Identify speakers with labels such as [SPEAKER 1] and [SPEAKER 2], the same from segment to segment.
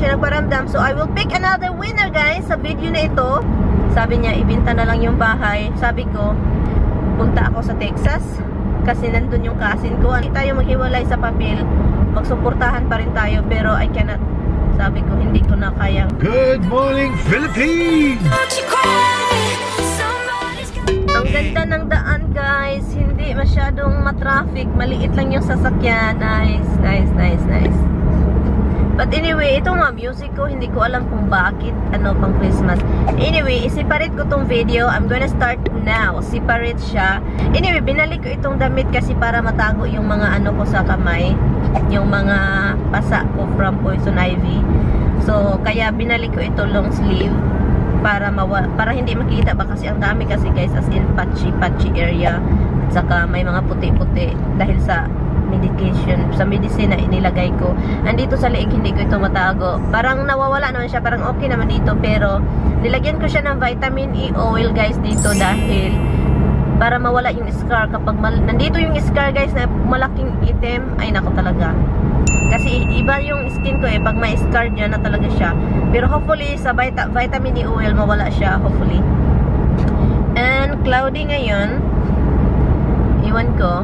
[SPEAKER 1] siya nagparamdam. So, I will pick another winner, guys, sa video na ito. Sabi niya, ibenta na lang yung bahay. Sabi ko, punta ako sa Texas kasi nandun yung cousin ko. Hindi tayo maghiwalay sa papel. Magsuportahan pa rin tayo, pero I cannot. Sabi ko, hindi ko na kayang.
[SPEAKER 2] Good morning, Philippines!
[SPEAKER 1] Ang ganda ng daan, guys. Hindi masyadong matraffic. Maliit lang yung sasakyan. Nice, nice, nice, nice. But anyway, ito nga music ko. Hindi ko alam kung bakit. Ano pang Christmas. Anyway, i-separate ko tong video. I'm gonna start now. Separate siya. Anyway, binalik ko itong damit kasi para matago yung mga ano ko sa kamay. Yung mga pasa ko from Poison Ivy. So, kaya binalik ko ito long sleeve. Para hindi makita ba kasi ang dami kasi guys, as in patchy area, at saka may mga puti-puti dahil sa medication, sa medicine na inilagay ko. Andito sa leeg hindi ko ito matago, parang nawawala naman siya, parang okay naman dito, pero nilagyan ko siya ng vitamin E oil guys dito dahil para mawala yung scar kapag nandito yung scar guys na malaking itim, ay nako talaga. Kasi iba yung skin ko pag may scar dyan na talaga siya. Pero hopefully sa vitamin E oil mawala siya, hopefully. And cloudy ngayon. Iwan ko.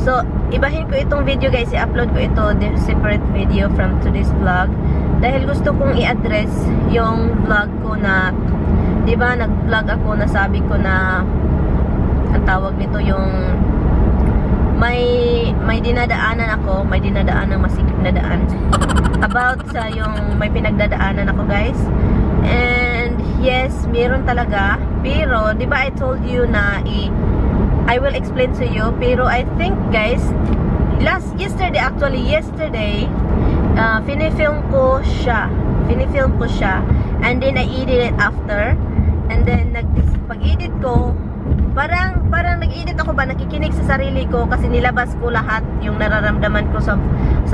[SPEAKER 1] So, ibahin ko itong video guys, i-upload ko ito separate video from today's vlog. Dahil gusto kong i-address yung vlog ko na, di ba nag-vlog ako na sabi ko na ang tawag nito yung may dinadaanan ako, may dinadaanan masikip na daan about sa yung may pinagdadaanan ako guys. And yes, meron talaga, pero di ba I told you na I will explain to you, pero I think guys yesterday finifilm ko siya and then I edit it after, and then pag-edit ko parang nag-edit ako ba, nakikinig sa sarili ko kasi nilabas ko lahat yung nararamdaman ko sa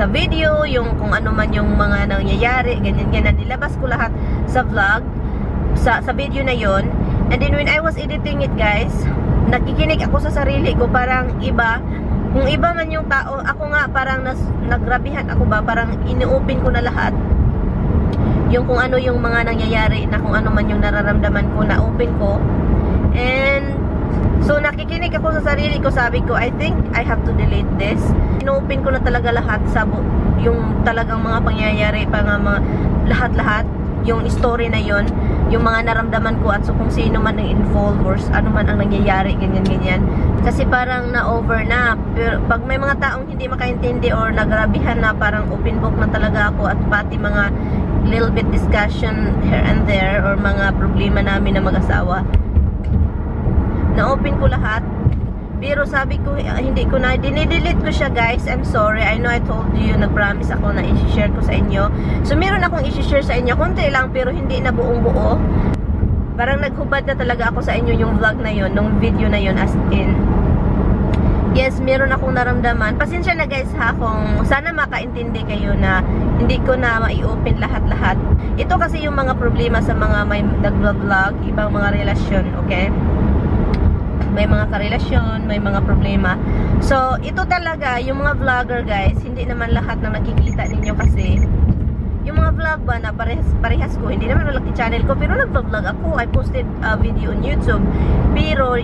[SPEAKER 1] video, yung kung ano man yung mga nangyayari, ganyan nilabas ko lahat sa vlog, sa video na yon. And then when I was editing it guys, nakikinig ako sa sarili ko, parang iba, kung iba man yung tao, ako nga parang nagrabihan ako ba, parang ini-open ko na lahat yung kung ano yung mga nangyayari, na kung ano man yung nararamdaman ko, na open ko. And so, nakikinig ako sa sarili ko, sabi ko, I think I have to delete this. Inopen ko na talaga lahat sa yung talagang mga pangyayari, mga lahat-lahat, yung story na yon, yung mga naramdaman ko at so kung sino man ang involved or ano man ang nangyayari, ganyan. Kasi parang na-over na. Pero pag may mga taong hindi makaintindi or nagrabihan na, parang open book na talaga ako, at pati mga little bit discussion here and there or mga problema namin na mag-asawa, na-open ko lahat. Pero sabi ko, hindi ko na, dinidelete ko siya guys. I'm sorry, I know I told you, nag-promise ako na i-share ko sa inyo. So meron akong i-share sa inyo, konti lang, pero hindi na buong buo. Parang naghubad na talaga ako sa inyo yung vlog na yon, nung video na yon, as in yes, meron akong naramdaman. Pasensya na guys ha, kung sana makaintindi kayo na hindi ko na mai-open lahat-lahat. Ito kasi yung mga problema sa mga may nag-vlog, ibang mga relasyon, okay? May mga karelasyon, may mga problema. So, ito talaga, yung mga vlogger guys, hindi naman lahat na nakikita ninyo kasi yung mga vlog ba na parehas ko, hindi naman malaki channel ko, pero nag-vlog ako, I posted a video on YouTube. Pero,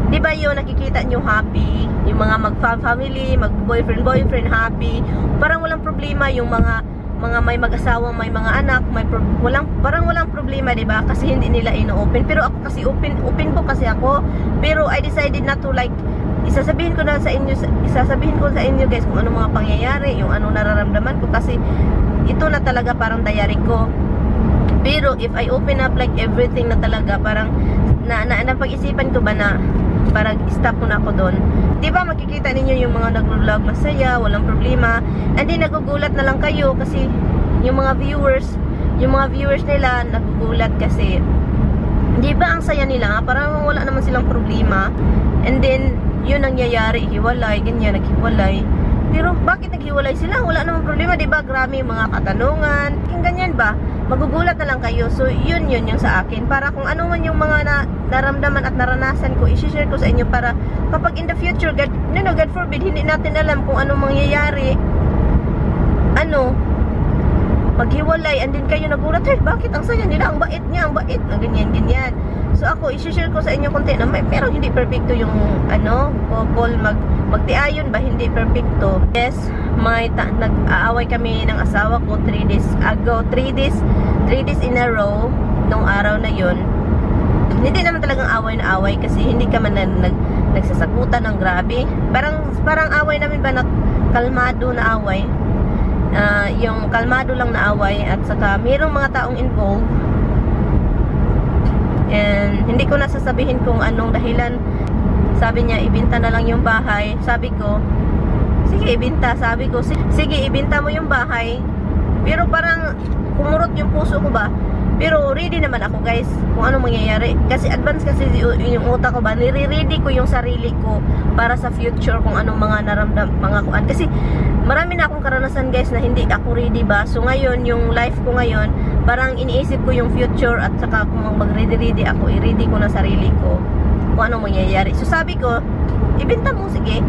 [SPEAKER 1] di ba yun, nakikita nyo happy, yung mga mag-family, mag-boyfriend, happy, parang walang problema yung mga may mag-asawa, may mga anak, parang walang problema, 'di ba? Kasi hindi nila ino-open. Pero ako kasi open po kasi ako. Pero I decided not to, like, isasabihin ko sa inyo guys kung ano mga pangyayari, yung ano nararamdaman ko, kasi ito na talaga parang diary ko. Pero if I open up like everything na talaga, parang napag-isipan ko ba na parang stop ko na ako doon. Diba makikita ninyo yung mga nag-vlog masaya, walang problema, and then nagugulat na lang kayo kasi yung mga viewers nila nagugulat kasi diba ang saya nila, parang wala naman silang problema, and then yun nangyayari, hiwalay, ganyan, naghiwalay. Pero bakit naghiwalay sila? Wala namang problema, diba? Grabe mga katanungan. Yung ganyan ba? Magugulat na lang kayo. So, yun yung sa akin. Para kung ano man yung mga naramdaman at naranasan ko, i-share ko sa inyo para kapag in the future, God forbid, hindi natin alam kung anong mangyayari. maghiwalay, and then kayo nagulat, bakit ang saya nila, ang bait niya, ang bait, ganyan. So ako, i-share ko sa inyo konti na pero hindi perfecto yung couple, magtiayon ba, hindi perfecto. Yes, nag-aaway kami ng asawa ko 3 days ago, 3 days in a row, nung araw na yun. Hindi naman talagang away na away, kasi hindi ka man nagsasagutan ng grabe. Parang away namin ba na kalmado na away. Yung kalmado lang na away, at saka mayroong mga taong involved, and hindi ko nasasabihin kung anong dahilan. Sabi niya, ibenta na lang yung bahay. Sabi ko, sige, ibenta. Sabi ko, sige, ibenta mo yung bahay. Pero parang kumurot yung puso ko ba. Pero ready naman ako, guys, kung anong mangyayari. Kasi advance kasi yung utak ko ba, nire-ready ko yung sarili ko para sa future, kung anong mga mga kuan. Kasi marami na akong karanasan, guys, na hindi ako ready ba. So ngayon, yung life ko ngayon, parang iniisip ko yung future, at saka kung mag-ready ako, i-ready ko na sarili ko kung anong mangyayari. So sabi ko, ibenta mo, sige.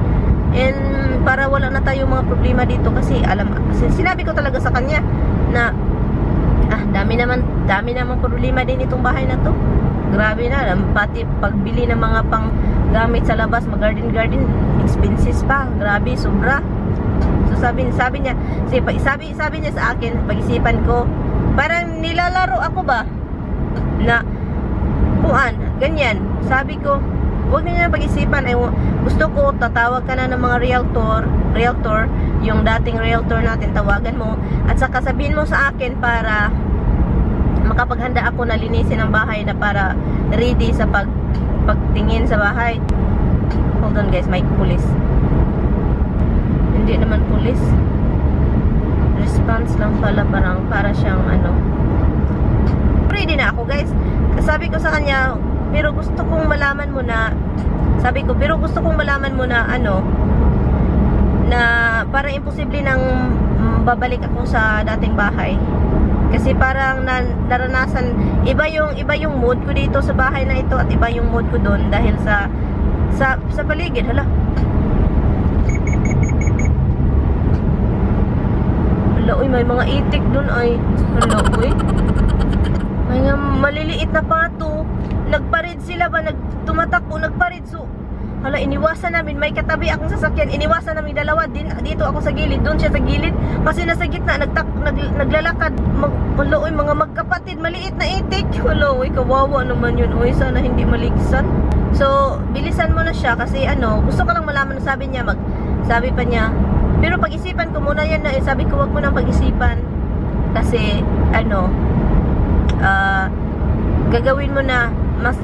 [SPEAKER 1] And para wala na tayong mga problema dito, kasi sinabi ko talaga sa kanya na dami naman problema din itong bahay na to. Grabe na, pati pagbili ng mga pang gamit sa labas, mag-garden, expenses pa. Grabe, sobra. So sabi niya, sabi niya sa akin, pag-isipan ko, parang nilalaro ako ba na kuan, ganyan. Sabi ko, huwag niyo na pag-isipan. Gusto ko, tatawag ka na ng mga realtor, yung dating realtor natin, tawagan mo, at saka sabihin mo sa akin para makapaghanda ako na linisin ang bahay, na para ready sa pagtingin sa bahay. Hold on, guys, may pulis. Hindi naman pulis. Response lang pala, para siyang ready na ako, guys. Sabi ko sa kanya, pero gusto kong malaman mo na, na parang imposible nang babalik ako sa dating bahay. Kasi parang naranasan, iba yung mood ko dito sa bahay na ito, at iba yung mood ko doon dahil sa paligid. Hala, uy, may mga itik doon ay. Hala, uy. May nga maliliit na pato. Nagparid sila ba? Tumatakbo, nagparid. So, hala, iniwasan namin. May katabi akong sasakyan. Iniwasan namin dalawa din. Dito ako sa gilid. Doon siya sa gilid. Kasi nasa gitna, naglalakad. Hala, uy, mga magkapatid. Maliit na itik. Hala, uy, kawawa naman yun. Uy, sana hindi maligsan. So, bilisan mo na siya. Kasi gusto ko lang malaman. Sabi pa niya, pero pag-isipan ko muna yan na. Sabi ko, wag mo nang pag-isipan. Kasi, gagawin mo na.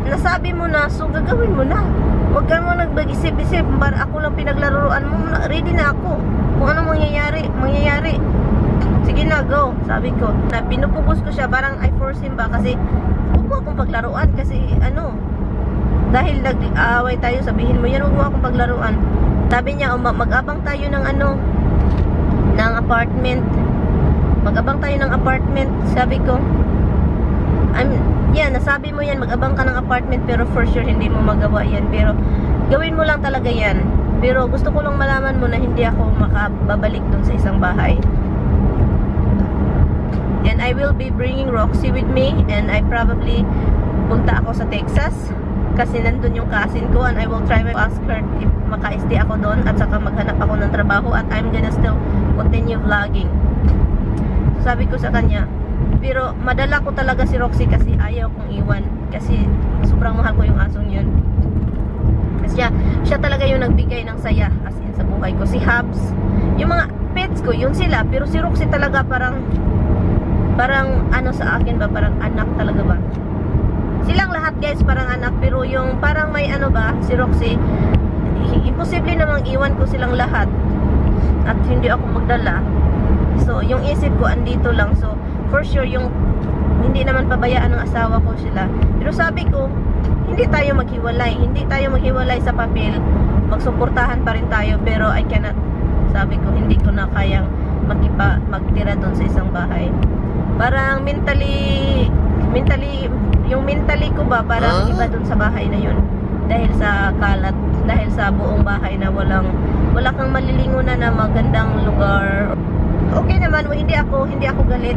[SPEAKER 1] Nasabi mo na, so gagawin mo na. Huwag ka mo nag-isip-isip, para ako lang pinaglaruan mo. Ready na ako. Kung anong mangyayari. Sige na, go. Sabi ko. Na pinupupus ko siya, parang I force him ba. Kasi, huwag mo akong paglaruan. Kasi, dahil nag-aaway tayo, sabihin mo yan, huwag mo akong paglaruan. Sabi niya, mag-abang tayo ng ng apartment. Mag-abang tayo ng apartment. Sabi ko, nasabi mo yan, mag-abang ka ng apartment, pero for sure hindi mo magawa yan. Pero gawin mo lang talaga yan. Pero gusto ko lang malaman mo na hindi ako makababalik dun sa isang bahay. And I will be bringing Roxy with me, and I probably punta ako sa Texas kasi nandun yung cousin ko, and I will try to ask her if maka-stay ako doon, at saka maghanap ako ng trabaho, at I'm gonna still continue vlogging. Sabi ko sa kanya, pero madala ko talaga si Roxy kasi ayaw kong iwan. Kasi sobrang mahal ko yung asong yun. Kasi siya talaga yung nagbigay ng saya as in sa buhay ko. Si Habs, yung mga pets ko, yun sila. Pero si Roxy talaga parang sa akin ba, parang anak talaga ba. Silang lahat, guys, parang anak. Pero yung parang may si Roxy, imposible namang iwan ko silang lahat. At hindi ako magdala. So, yung isip ko andito lang. So, for sure, yung hindi naman pabayaan ng asawa ko sila. Pero sabi ko, hindi tayo maghiwalay sa papel. Magsuportahan pa rin tayo, pero I cannot. Sabi ko, hindi ko na kayang magtira doon sa isang bahay. Parang mentally ko ba, parang iba doon sa bahay na yun. Dahil sa kalat, dahil sa buong bahay na wala kang malilingunan na magandang lugar. okay naman, hindi ako galit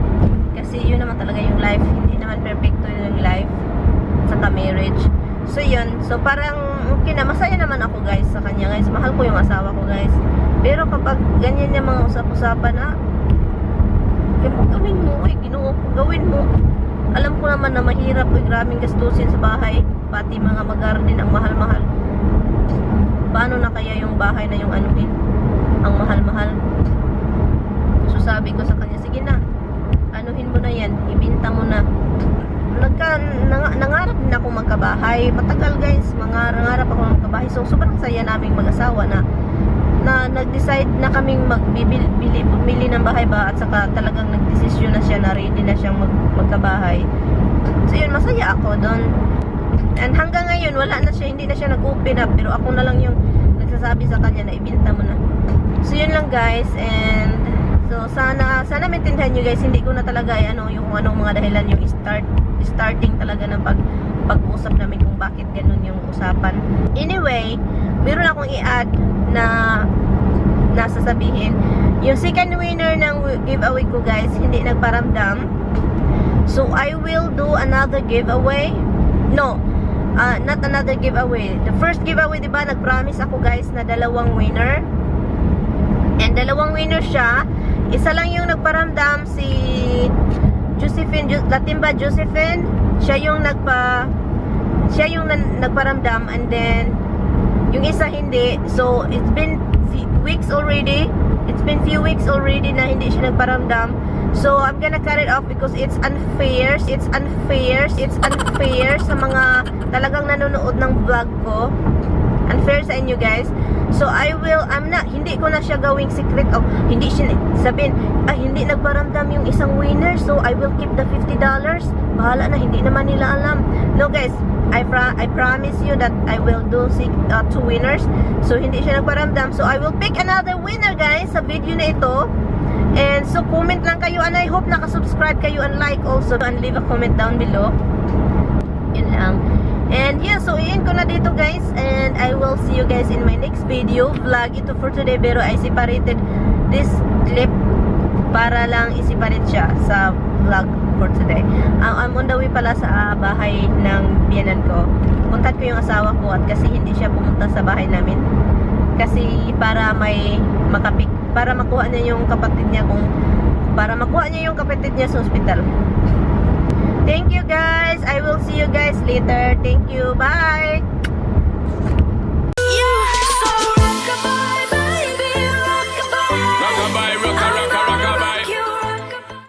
[SPEAKER 1] kasi yun naman talaga yung life, hindi naman perfecto yung life saka marriage. So yun, so parang okay na, masaya naman ako guys sa kanya guys, mahal ko yung asawa ko guys. Pero kapag ganyan yung mga usap-usapan na gawin mo, Ginoo ko, gawin mo. Alam ko naman na mahirap, grabing gastusin sa bahay, pati mga mag-garden ang mahal-mahal. Paano na kaya yung bahay na yung anuhin ang mahal-mahal? So sabi ko sa kanya, sige na, anuhin mo na yan, ibinta mo na. Nangarap din ako magkabahay. Matagal guys, nangarap ako magkabahay. So sobrang saya naming mag-asawa na nag-decide na kaming bumili ng bahay ba, at saka talagang nagdesisyon na siya na ready na siyang magkabahay. So yun, masaya ako doon. And hanggang ngayon, wala na siya, hindi na siya nag-open up, pero ako na lang yung nagsasabi sa kanya na ibinta mo na. So yun lang guys, and so sana maintindihan nyo guys, hindi ko na talaga yung anong mga dahilan yung starting talaga ng pag-uusap namin kung bakit ganun yung usapan. Anyway, meron akong i-add na nasasabihin. Yung second winner ng giveaway ko guys, hindi nagparamdam. So I will do another giveaway. No, not another giveaway. The first giveaway, diba, nag-promise ako guys na 2 winner. And 2 winner siya. Isa lang yung nagparamdam, si Josephine, Latimba Josephine. Siya yung nagparamdam, and then yung isa hindi. So it's been weeks already. It's been few weeks already na hindi siya nagparamdam. So I'm gonna cut it off because it's unfair. It's unfair sa mga talagang nanonood ng vlog ko. Unfair sa inyo guys. So hindi ko na siya gawing secret of, hindi siya sabihin, hindi nagparamdam yung isang winner, so I will keep the $50. Bahala na, hindi naman nila alam. No guys, I promise you that I will do 2 winners. So hindi siya nagparamdam, so I will pick another winner guys sa video na ito. And so comment lang kayo, and I hope nakasubscribe kayo and like also, and leave a comment down below. Yun lang. And yeah, so iyan ko na dito guys, and I will see you guys in my next video vlog. Ito for today, pero I separated this clip para lang i-separate siya sa vlog for today. I'm on the way pala sa bahay ng biyanan ko. Puntat ko yung asawa ko, at kasi hindi siya pumunta sa bahay namin kasi para makuha niya yung kapatid niya sa ospital. Thank you guys. I will see you guys later. Thank you. Bye.